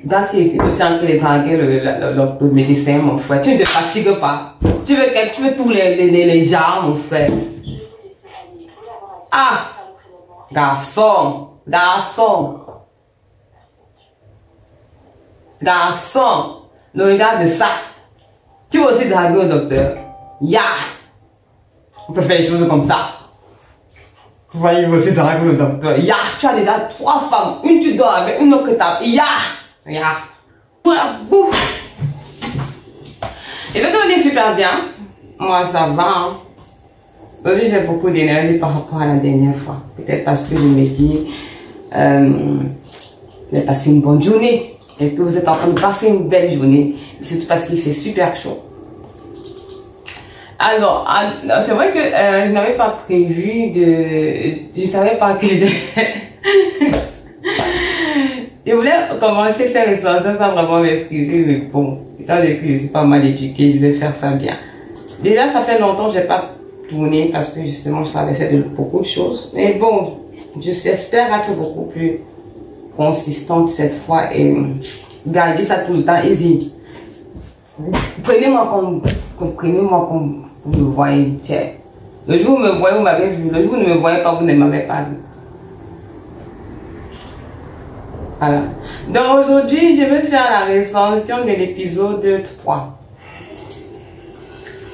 Là, c'est aussi en train de draguer le médecin, mon frère. Tu ne te fatigues pas. Tu veux tous les genres, mon frère. Ah! Garçon! Garçon! Garçon! Le regard de ça. Tu veux aussi draguer au docteur. Ya! On peut faire des choses comme ça. Vous voyez, il veut aussi draguer le docteur. Ya! Tu as déjà 3 femmes. Une tu dors avec, une autre que t'as. Ya! Ya! Et donc on est super bien. Moi ça va. Hein. Aujourd'hui j'ai beaucoup d'énergie par rapport à la dernière fois. Peut-être parce que je me dis je vais passer une bonne journée. Et que vous êtes en train de passer une belle journée. Et surtout parce qu'il fait super chaud. Alors, c'est vrai que je n'avais pas prévu de... Je savais pas que je devais... Je voulais commencer ces restaurations sans vraiment m'excuser, mais bon, étant donné que je suis pas mal éduquée, je vais faire ça bien. Déjà, ça fait longtemps que je n'ai pas tourné parce que justement, je traversais de beaucoup de choses. Mais bon, j'espère être beaucoup plus consistante cette fois et garder ça tout le temps, easy. Prenez-moi comme vous me voyez. Tiens. Le jour où vous me voyez, vous m'avez vu. Le jour où vous ne me voyez pas, vous ne m'avez pas vu. Voilà. Donc aujourd'hui, je vais faire la recension de l'épisode 3.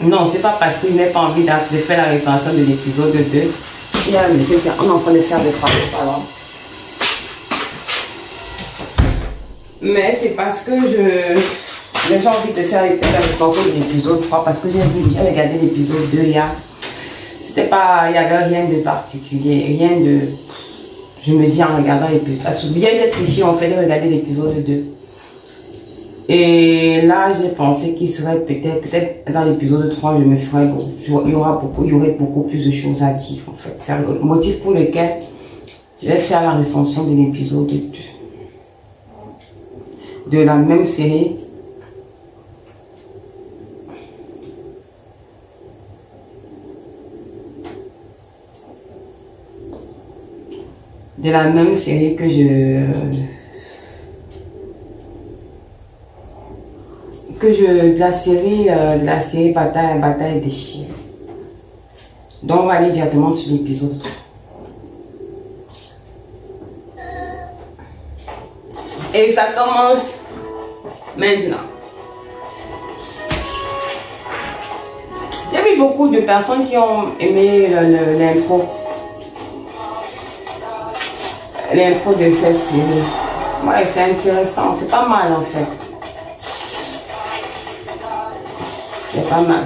Non, c'est pas parce que je n'ai pas envie de faire la recension de l'épisode 2. Il y a un monsieur qui est en train de faire des travaux, pardon. Mais c'est parce que j'ai envie de faire la recension de l'épisode 3 parce que j'ai regardé l'épisode 2 hier. C'était pas, il n'y avait rien de particulier, rien de... Je me dis en regardant l'épisode... Parce que bien j'ai triché, en fait, j'ai regardé l'épisode 2. Et là, j'ai pensé qu'il serait peut-être dans l'épisode 3, je me ferais bon. Il y aurait beaucoup plus de choses à dire, en fait. C'est le motif pour lequel je vais faire la recension de l'épisode 2. De la même série. De la même série que de la série Bataille des chiens. Donc on va aller directement sur l'épisode 3. Et ça commence maintenant. Il y a eu beaucoup de personnes qui ont aimé l'intro. L'intro de cette série. Ouais, c'est intéressant. C'est pas mal en fait. C'est pas mal.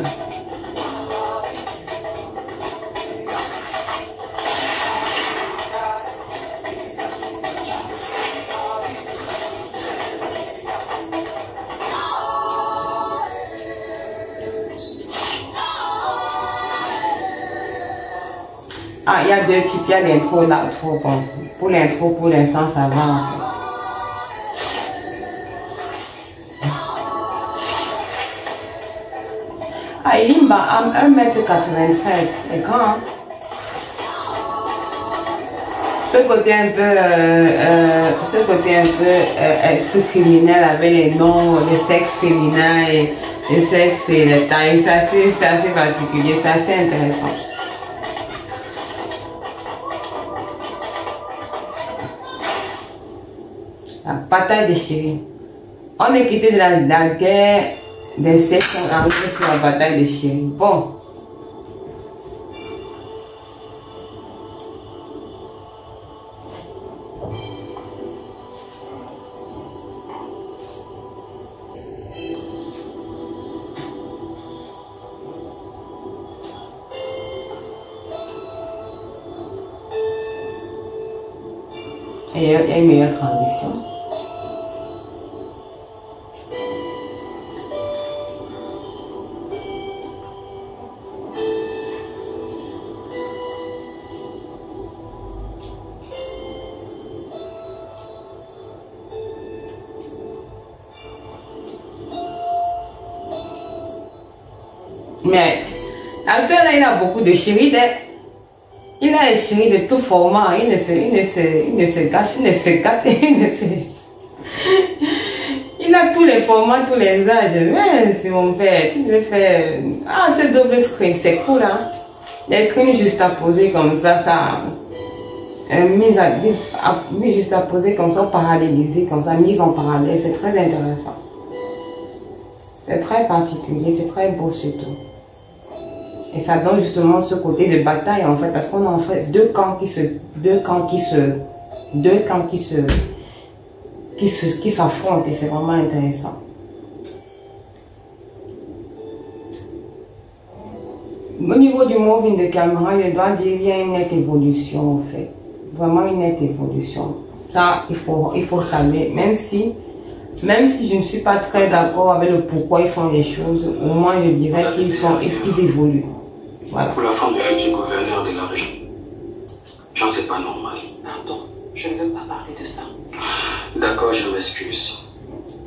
Ah, il y a 2 types. Il y a l'intro et l'outro. Bon, pour l'intro, pour l'instant, ça va en fait. Ah, Elimba a 1,93 m. C'est grand, hein? Ce côté un peu, esprit criminel avec les noms, le sexe féminin et le sexe et les tailles, c'est assez particulier, c'est assez intéressant. La bataille des chéris. On est quitté de la guerre des sexes, on est arrivé sur la bataille des chéris. Bon. Et il y a une meilleure transition. Mais l'acteur là, il a beaucoup de chéris. Il a des chéris de tout format. Il ne se gâche, il ne se gâte, il ne se... a tous les formats, tous les âges. Mais c'est mon père, tu le fais. Ah, ce double screen, c'est cool, hein. Les screens juste à poser comme ça, mis juste à poser comme ça, parallélisé comme ça, mise en parallèle, c'est très intéressant. C'est très particulier, c'est très beau surtout. Et ça donne justement ce côté de bataille en fait, parce qu'on a en fait deux camps qui s'affrontent et c'est vraiment intéressant. Au niveau du moving de caméra, je dois dire qu'il y a une nette évolution en fait. Vraiment une nette évolution. Ça, il faut saluer. Même si je ne suis pas très d'accord avec le pourquoi ils font les choses, au moins je dirais qu'ils évoluent. Voilà. Pour la femme du futur gouverneur de la région. J'en sais pas normal. Pardon, je ne veux pas parler de ça. D'accord, je m'excuse.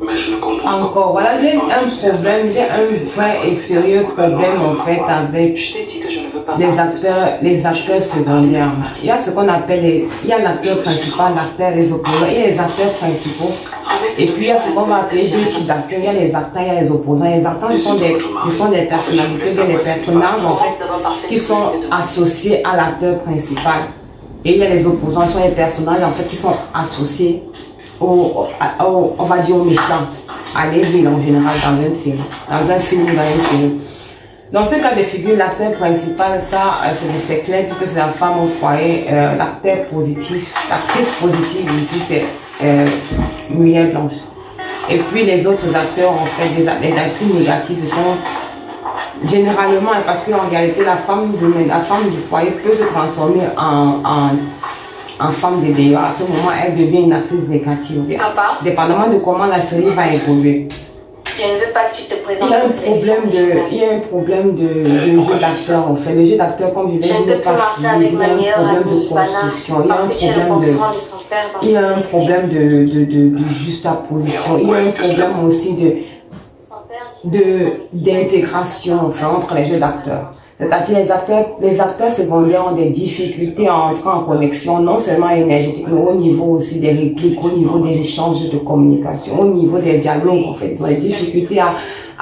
Mais je ne comprends pas. Encore, voilà, j'ai un problème, j'ai un vrai et sérieux problème en fait avec les acteurs secondaires. Il y a ce qu'on appelle il y a l'acteur principal, l'acteur des opposants, il y a les acteurs principaux. Et puis il y a ce qu'on va appeler deux types d'acteurs, il y a les acteurs, il y a les opposants. Les acteurs ce sont des personnalités, des personnages en fait, qui sont associés à l'acteur principal. Et il y a les opposants, ce sont les personnages en fait qui sont associés on va dire aux méchants, à l'evil en général dans une série, dans un film, dans une série. Dans ce cas de figure, l'acteur principal, ça c'est clair puisque c'est la femme au foyer, l'acteur positif, l'actrice positive ici c'est Muriel Blanche. Et puis les autres acteurs en fait, les actrices négatives, ce sont généralement, parce qu'en réalité la femme du foyer peut se transformer en femme de dehors. À ce moment, elle devient une actrice négative. Papa, dépendamment de comment la série va évoluer. je ne veux pas que tu te présentes. Il y a un problème de jeu d'acteur en fait. Le jeu d'acteur, comme je l'ai dit, n'est pas fluide. Il y a un problème de construction. Il y a un problème de juxtaposition. Il y a un problème aussi d'intégration enfin, entre les jeux d'acteurs. C'est-à-dire les acteurs secondaires ont des difficultés à entrer en connexion, non seulement énergétique, mais au niveau aussi des répliques, au niveau des échanges de communication, au niveau des dialogues en fait. Ils ont des difficultés à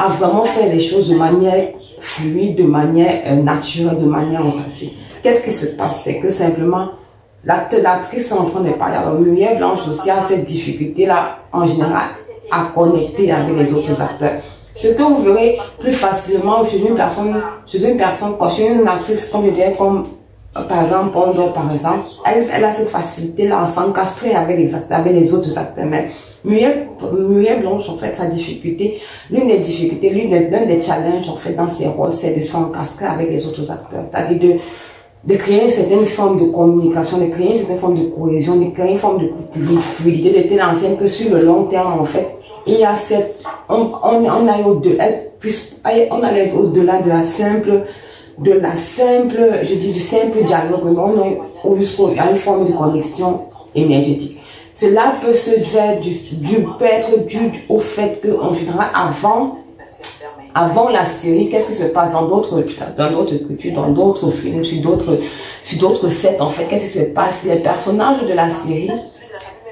vraiment faire les choses de manière fluide, de manière naturelle, de manière authentique. Qu'est-ce qui se passe? C'est que simplement, l'actrice est en train de parler. Alors, Muriel Blanche aussi a cette difficulté-là, en général, à connecter avec les autres acteurs. Ce que vous verrez plus facilement chez une personne, chez une actrice, comme je dirais, comme par exemple Pondo, par exemple, elle a cette facilité-là à s'encastrer avec les autres acteurs. Mais Muriel Blanche, en fait, sa difficulté, l'un des challenges, en fait, dans ses rôles, c'est de s'encastrer avec les autres acteurs. C'est-à-dire de créer une certaine forme de communication, de créer une certaine forme de cohésion, de créer une forme de fluidité de telle enseigne que sur le long terme, en fait, il y a on allait au-delà de la simple, je dis du simple dialogue, mais on a une forme de connexion énergétique. Cela peut être dû au fait que, en général, avant la série, qu'est-ce qui se passe dans d'autres cultures, dans d'autres films, sur d'autres sets, en fait, qu'est-ce qui se passe? Les personnages de la série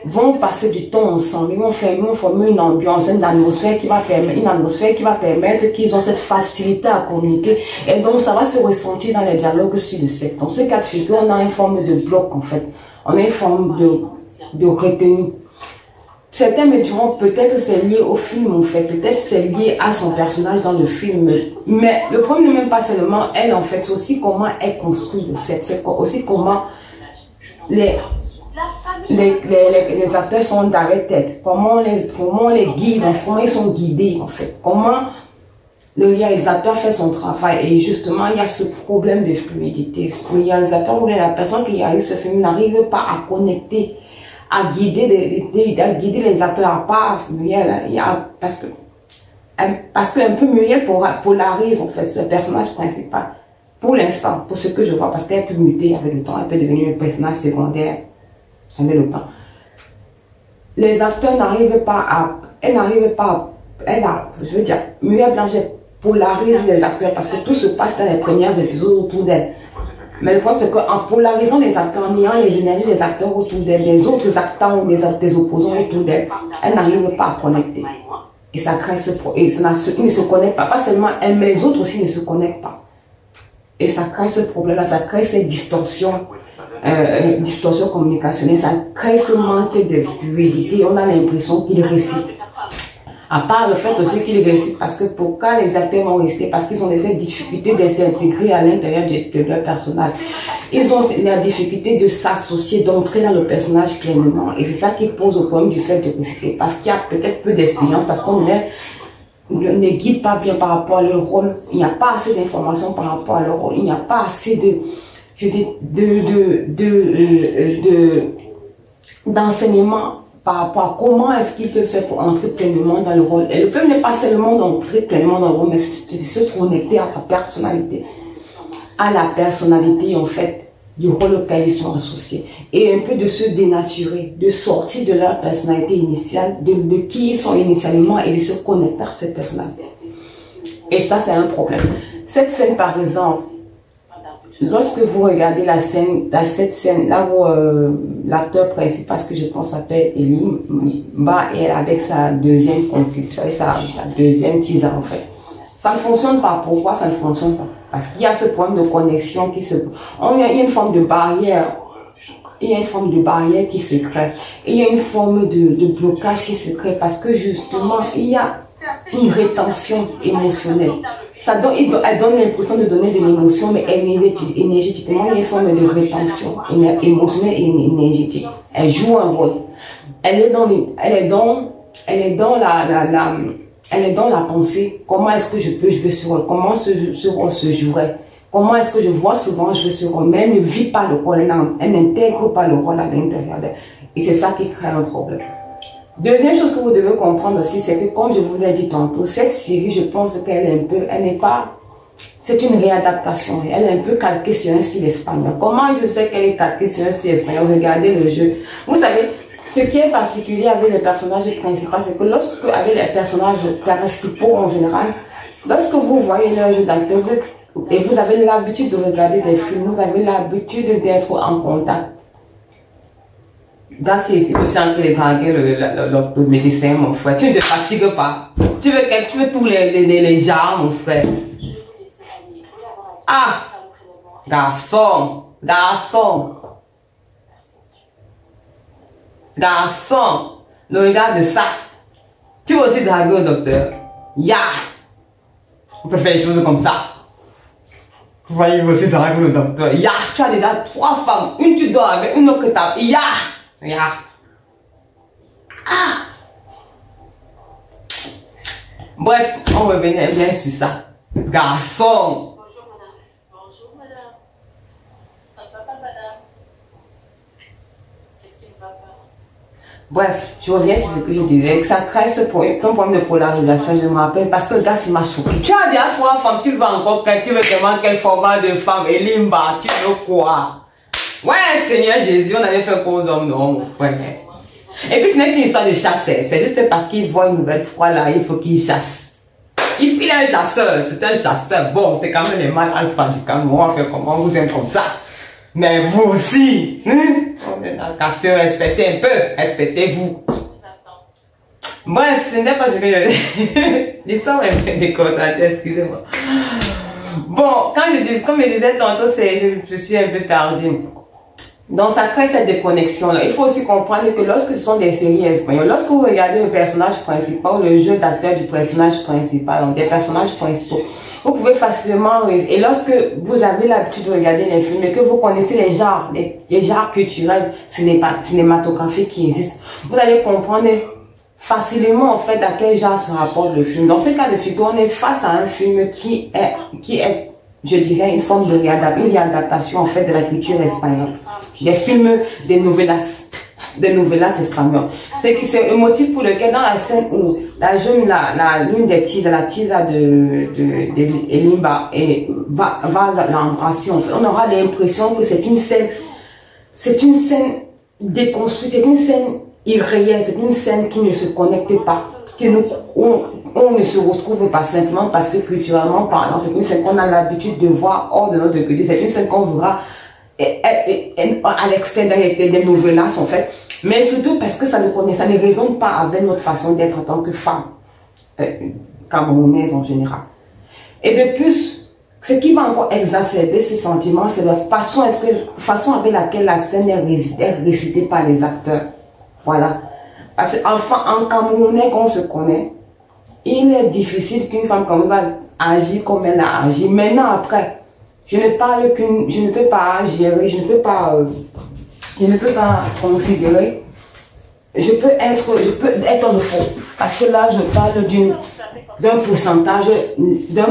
vont passer du temps ensemble, ils vont former une ambiance, une atmosphère qui va permettre qu'ils ont cette facilité à communiquer et donc ça va se ressentir dans les dialogues sur le set. Dans ce cas de figure, on a une forme de bloc en fait, on a une forme de retenue. Certains me diront peut-être c'est lié au film en fait, peut-être c'est lié à son personnage dans le film, mais le problème n'est même pas seulement elle en fait, c'est aussi comment elle construit le set, c'est aussi comment les acteurs sont directed, comment on les guide, comment ils sont guidés en fait, comment le réalisateur fait son travail. Et justement il y a ce problème de fluidité. Le réalisateur ou la personne qui réalise ce film n'arrive pas à connecter, à guider les acteurs, à part Muriel, parce que un peu Muriel polarise en fait ce personnage principal pour l'instant, pour ce que je vois, parce qu'elle peut muter avec le temps, elle peut devenir un personnage secondaire avec le temps. Les acteurs n'arrivent pas à, je veux dire, Muriel Blanchet polarise les acteurs parce que tout se passe dans les premiers épisodes autour d'elle. Mais le problème c'est qu'en polarisant les acteurs, en ayant les énergies des acteurs autour d'elle, les autres acteurs ou des opposants autour d'elle, elle n'arrive pas à connecter. Et ça crée ils ne se connectent pas. Pas seulement elles, mais les autres aussi ne se connectent pas. Et ça crée ce problème-là, ça crée cette distorsion communicationnelle, ça crée ce manque de fluidité. On a l'impression qu'ils récitent. À part le fait aussi qu'ils récitent, parce que pourquoi les acteurs vont rester? Parce qu'ils ont des difficultés de s'intégrer à l'intérieur de leur personnage. Ils ont la difficulté de s'associer, d'entrer dans le personnage pleinement. Et c'est ça qui pose le problème du fait de réciter. Parce qu'il y a peut-être peu d'expérience, parce qu'on ne guide pas bien par rapport à leur rôle. Il n'y a pas assez d'informations par rapport à leur rôle. Il n'y a pas assez d'enseignement par rapport à comment est-ce qu'il peut faire pour entrer pleinement dans le rôle. Et le problème n'est pas seulement d'entrer pleinement dans le rôle, mais de se connecter à la personnalité. À la personnalité, en fait, du rôle auquel ils sont associés. Et un peu de se dénaturer, de sortir de leur personnalité initiale, de qui ils sont initialement et de se connecter à cette personnalité. Et ça, c'est un problème. Cette scène, par exemple, lorsque vous regardez cette scène, là où l'acteur principal, ce que je pense s'appelle Elim, et elle avec sa deuxième concubine, vous savez, sa deuxième teaser en fait. Ça ne fonctionne pas. Pourquoi ça ne fonctionne pas? Parce qu'il y a ce problème de connexion qui se... Il y a une forme de barrière. Il y a une forme de barrière qui se crée. Il y a une forme de blocage qui se crée parce que justement, il y a une rétention émotionnelle. Elle donne l'impression de donner de l'émotion, mais énergétiquement, il y a une forme de rétention émotionnelle et énergétique. Elle joue un rôle. Elle est dans la pensée. Comment est-ce que je peux jouer ce rôle? Comment ce rôle se jouerait? Comment est-ce que je vois souvent jouer ce rôle? Mais elle ne vit pas le rôle, elle n'intègre pas le rôle à l'intérieur d'elle. Et c'est ça qui crée un problème. Deuxième chose que vous devez comprendre aussi, c'est que comme je vous l'ai dit tantôt, cette série, je pense qu'elle est un peu, c'est une réadaptation. Elle est un peu calquée sur un style espagnol. Comment je sais qu'elle est calquée sur un style espagnol? Regardez le jeu. Vous savez, ce qui est particulier avec les personnages principaux, c'est que lorsque, avec les personnages principaux en général, lorsque vous voyez leur jeu d'acteur, et vous avez l'habitude de regarder des films, vous avez l'habitude d'être en contact. Là, c'est aussi en train de draguer le médecin, mon frère. Tu ne te fatigues pas. Tu veux tous les genres, mon frère. Ah! Garçon! Le regard de ça. Tu veux aussi draguer au docteur. Ya! On peut faire des choses comme ça. Vous voyez, vous aussi draguer le docteur. Ya! Tu as déjà 3 femmes. Une tu dors avec, une autre que t'as. Ya! Ya! Ah! Bref, on revenait bien sur ça. Garçon! Bonjour madame. Bonjour madame. Ça ne va pas madame? Qu'est-ce qui ne va pas? Bref, je reviens sur ce que je disais, que ça crée ce problème de polarisation, je me rappelle, parce que le gars, c'est ma choqué. Tu as déjà 3 femmes, tu veux encore tu veux demander quel format de femme, et Limba, tu veux quoi? Ouais, Seigneur Jésus, on avait fait quoi aux hommes, non, mon frère. Et puis ce n'est qu'une histoire de chasser, c'est juste parce qu'il voit une nouvelle fois là, il faut qu'il chasse. Il est un chasseur, c'est un chasseur. Bon, c'est quand même les mâles alpha du Cameroun, on va faire comment, vous êtes comme ça. Mais vous aussi, on est dans le casseur, respectez un peu, respectez-vous. Bref, ce n'est pas ce que je... L'histoire est bien décontractée, excusez-moi. Bon, comme je disais tantôt, je suis un peu perdue. Donc ça crée cette déconnexion là. Il faut aussi comprendre que lorsque ce sont des séries espagnoles, lorsque vous regardez le personnage principal, le jeu d'acteur du personnage principal, donc des personnages principaux, vous pouvez facilement, et lorsque vous avez l'habitude de regarder les films et que vous connaissez les genres culturels cinématographiques qui existent, vous allez comprendre facilement en fait à quel genre se rapporte le film. Dans ce cas de figure, on est face à un film qui est je dirais une forme de réadaptation en fait de la culture espagnole. Des films, des novelas espagnoles. C'est le motif pour lequel dans la scène où la jeune, l'une des teasers, la teaser de Elimba va l'embrasser, en fait, on aura l'impression que c'est une scène déconstruite, c'est une scène irréelle, c'est une scène qui ne se connecte pas, on ne se retrouve pas simplement parce que culturellement parlant, c'est une scène qu'on a l'habitude de voir hors de notre culture, c'est une scène qu'on verra à l'extérieur des novelas en fait, mais surtout parce que ça ne résonne pas avec notre façon d'être en tant que femme. camerounaises en général. Et de plus, ce qui va encore exacerber ces sentiments, c'est la façon avec laquelle la scène est récitée par les acteurs. Voilà. Parce qu'enfin, en camerounais, qu'on se connaît, il est difficile qu'une femme comme va agir comme elle a agi. Maintenant, après, je ne peux pas gérer, je ne peux pas considérer, je peux être le faux. Parce que là, je parle d'un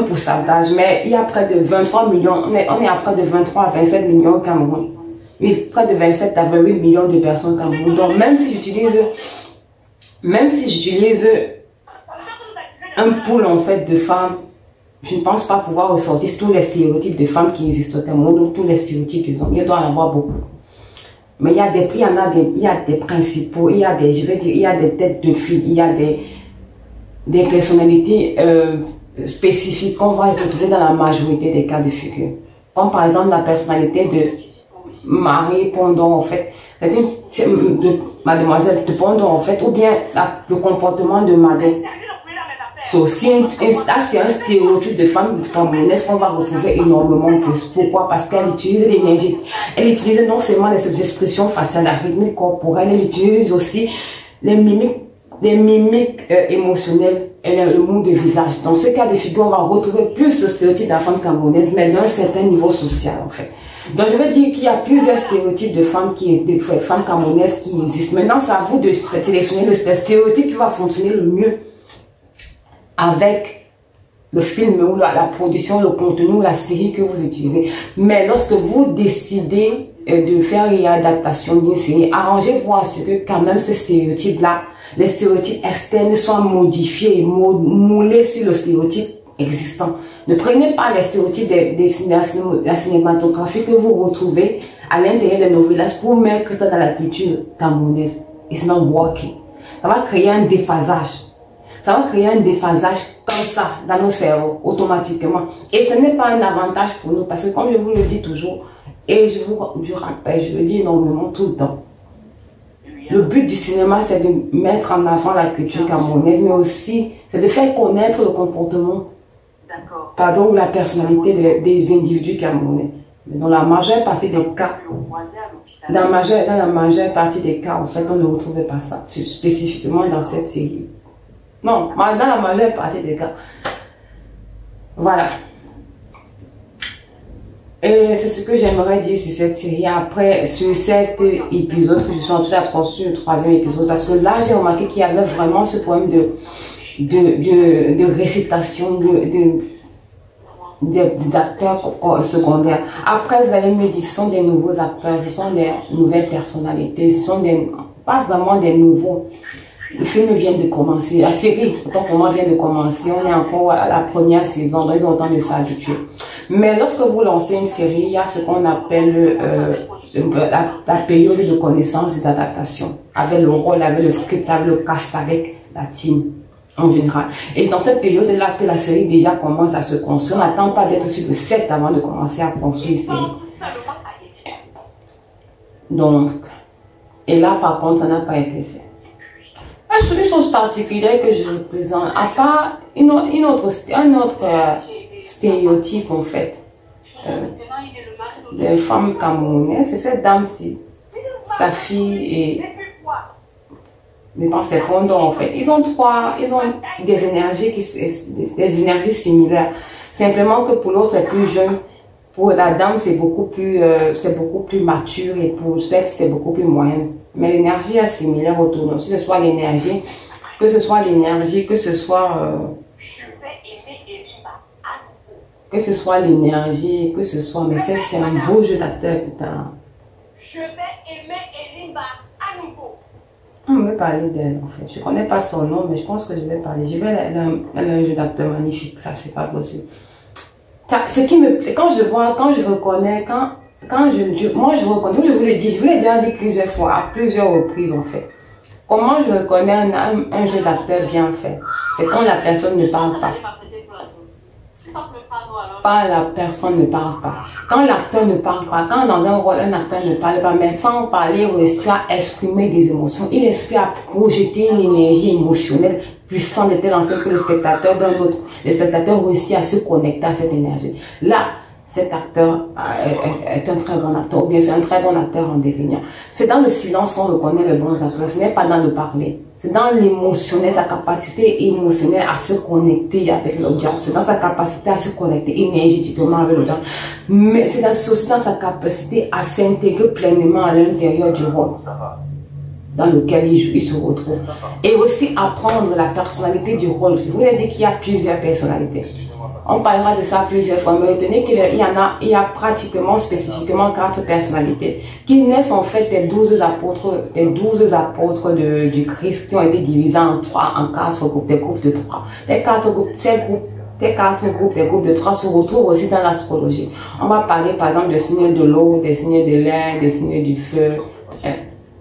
pourcentage, mais il y a près de 23 millions, on est à près de 23 à 27 millions au Cameroun. Oui, près de 27 à 28 millions de personnes au Cameroun. Donc, même si j'utilise un pool en fait de femmes, je ne pense pas pouvoir ressortir tous les stéréotypes de femmes qui existent au Cameroun, tous les stéréotypes des hommes. Il doit y en avoir beaucoup. Mais il y a des principaux, il y a des têtes de file, il y a des personnalités spécifiques qu'on va retrouver dans la majorité des cas de figure. Comme par exemple la personnalité de Marie Pondon en fait, de Mademoiselle de Pondon en fait, ou bien le comportement de Madame. C'est un stéréotype de femme camerounaise qu'on va retrouver énormément plus. Pourquoi? Parce qu'elle utilise l'énergie. Elle utilise non seulement les expressions faciales, la rythmique corporelle, elle utilise aussi les mimiques émotionnelles et le mot de visage. Dans ce cas de figure, on va retrouver plus ce stéréotype de la femme camerounaise, mais d'un certain niveau social en fait. Donc je veux dire qu'il y a plusieurs stéréotypes de femmes camerounaises qui existent. Maintenant, c'est à vous de sélectionner le stéréotype qui va fonctionner le mieux avec le film ou la production, le contenu ou la série que vous utilisez. Mais lorsque vous décidez de faire une adaptation d'une série, arrangez-vous à ce que quand même ce stéréotype-là, les stéréotypes externes soient modifiés et moulés sur le stéréotype existant. Ne prenez pas les stéréotypes de la cinématographie que vous retrouvez à l'intérieur des novelas pour mettre ça dans la culture camerounaise. It's not working. Ça va créer un déphasage. Ça va créer un déphasage comme ça dans nos cerveaux, automatiquement. Et ce n'est pas un avantage pour nous, parce que comme je vous le dis toujours, et je rappelle, je le dis énormément tout le temps, le but du cinéma, c'est de mettre en avant la culture camerounaise, mais aussi, c'est de faire connaître le comportement, ou la personnalité des individus camerounais. Mais dans la majeure partie des cas, dans la majeure partie des cas, en fait, on ne retrouvait pas ça, spécifiquement dans cette série. Non, dans la majeure partie des cas. Voilà. Et c'est ce que j'aimerais dire sur cette série. Après, sur cet épisode que je suis en train de construire, le 3e épisode, parce que là, j'ai remarqué qu'il y avait vraiment ce problème de récitation, des acteurs secondaires. Après, vous allez me dire, ce sont des nouveaux acteurs, ce sont des nouvelles personnalités, ce sont pas vraiment des nouveaux. Le film vient de commencer, la série, autant pour moi, vient de commencer. On est encore à la première saison, donc ils ont le temps de s'habituer. Mais lorsque vous lancez une série, il y a ce qu'on appelle la période de connaissance et d'adaptation, avec le rôle, avec le script, avec le cast, avec la team en général. Et dans cette période-là que la série déjà commence à se construire, on n'attend pas d'être sur le set avant de commencer à construire une série. Donc, et là par contre, ça n'a pas été fait. Une chose particulière que je représente, à part un autre stéréotype en fait, des femmes camerounaises, c'est cette dame-ci, sa fille et je pense c'est Pondon en fait. Ils ont des énergies similaires. Simplement que pour l'autre c'est plus jeune, pour la dame c'est beaucoup plus mature et pour le sexe c'est beaucoup plus moyenne. Mais l'énergie est similaire autour de nous. Que ce soit l'énergie, que ce soit l'énergie, que ce soit l'énergie, que ce soit, mais c'est un beau jeu d'acteur, putain. Je vais aimer Elimba à nouveau. On va parler d'elle en fait. Je connais pas son nom, mais je pense que je vais parler. Elle a un jeu d'acteur magnifique, ça c'est pas possible. Ce qui me plaît, quand je reconnais, moi je reconnais, comme je vous l'ai dit, je vous l'ai déjà dit plusieurs fois, à plusieurs reprises en fait. Comment je reconnais un jeu d'acteur bien fait? C'est quand la personne ne parle pas. Pas la personne ne parle pas. Quand l'acteur ne parle pas, quand dans un rôle, un acteur ne parle pas, mais sans parler, il réussit à exprimer des émotions. Il réussit à projeter une énergie émotionnelle puissante de telle enseigne que le spectateur réussit à se connecter à cette énergie. Là, cet acteur est un très bon acteur, ou bien c'est un très bon acteur en devenir. C'est dans le silence qu'on reconnaît les bons acteurs, ce n'est pas dans le parler. C'est dans l'émotionnel, sa capacité émotionnelle à se connecter avec l'audience. C'est dans sa capacité à se connecter énergétiquement avec l'audience. Mais c'est aussi dans sa capacité à s'intégrer pleinement à l'intérieur du rôle dans lequel il se retrouve. Et aussi apprendre la personnalité du rôle. Je voulais dire qu'il y a plusieurs personnalités. On parlera de ça plusieurs fois, mais retenez qu'il y a pratiquement, spécifiquement 4 personnalités qui naissent en fait des 12 apôtres du Christ qui ont été divisés en 4 groupes, des groupes de 3. Des 4 groupes de 3 se retrouvent aussi dans l'astrologie. On va parler par exemple des signes de l'eau, des signes de l'air, des signes du feu,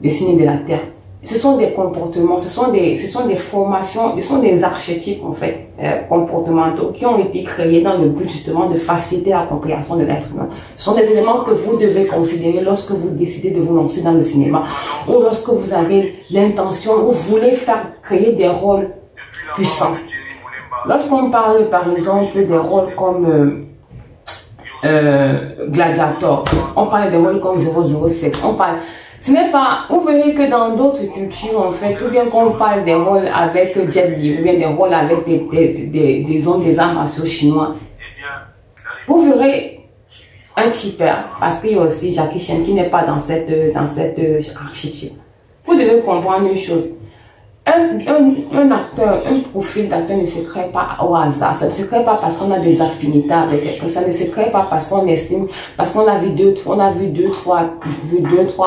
des signes de la terre. Ce sont des comportements, ce sont des formations, ce sont des archétypes en fait, comportementaux qui ont été créés dans le but justement de faciliter la compréhension de l'être humain. Ce sont des éléments que vous devez considérer lorsque vous décidez de vous lancer dans le cinéma ou lorsque vous avez l'intention, vous voulez créer des rôles puissants. Lorsqu'on parle par exemple des rôles comme Gladiator, on parle des rôles comme 007, on parle... Ce n'est pas, vous verrez que dans d'autres cultures, en fait, ou bien qu'on parle des rôles avec Jet Li, ou bien des rôles avec des hommes des arts martiaux chinois, vous verrez un tipeur, parce qu'il y a aussi Jackie Chan qui n'est pas dans cette archétype. Vous devez comprendre une chose. Un acteur, un profil d'acteur ne se crée pas au hasard. Ça ne se crée pas parce qu'on a des affinités avec quelqu'un. Ça ne se crée pas parce qu'on estime, parce qu'on a vu deux, trois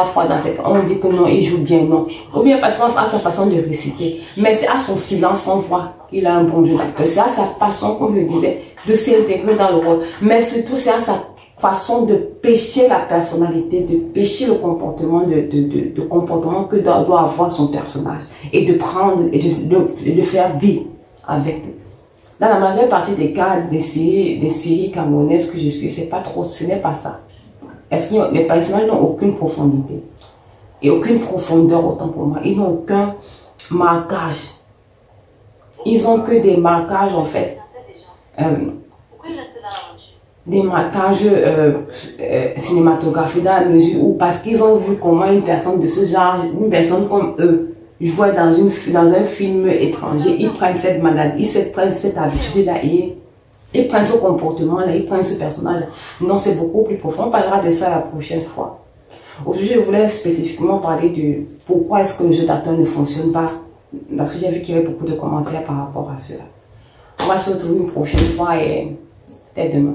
fois dans cette... On dit que non, il joue bien, non. Ou bien parce qu'on a sa façon de réciter. Mais c'est à son silence qu'on voit qu'il a un bon jeu d'acteur. C'est à sa façon, comme je le disais, de s'intégrer dans le rôle. Mais surtout, c'est à sa façon de pêcher la personnalité, de pêcher le comportement, de comportement que doit avoir son personnage et de prendre et de faire vivre avec lui. Dans la majeure partie des cas des séries camerounaises que je suis, c'est pas trop, ce n'est pas ça. Est-ce que les personnages n'ont aucune profondité et aucune profondeur autant pour moi. Ils n'ont aucun marquage. Ils ont que des marquages en fait. Des marquages cinématographiques dans la mesure où, parce qu'ils ont vu comment une personne de ce genre, une personne comme eux, jouait dans un film étranger, ils prennent cette maladie, ils prennent cette habitude-là et ils prennent ce comportement-là, ils prennent ce personnage. Non, c'est beaucoup plus profond. On parlera de ça la prochaine fois. Aujourd'hui, je voulais spécifiquement parler de pourquoi est-ce que le jeu d'acteur ne fonctionne pas, parce que j'ai vu qu'il y avait beaucoup de commentaires par rapport à cela. On va se retrouver une prochaine fois et peut-être demain.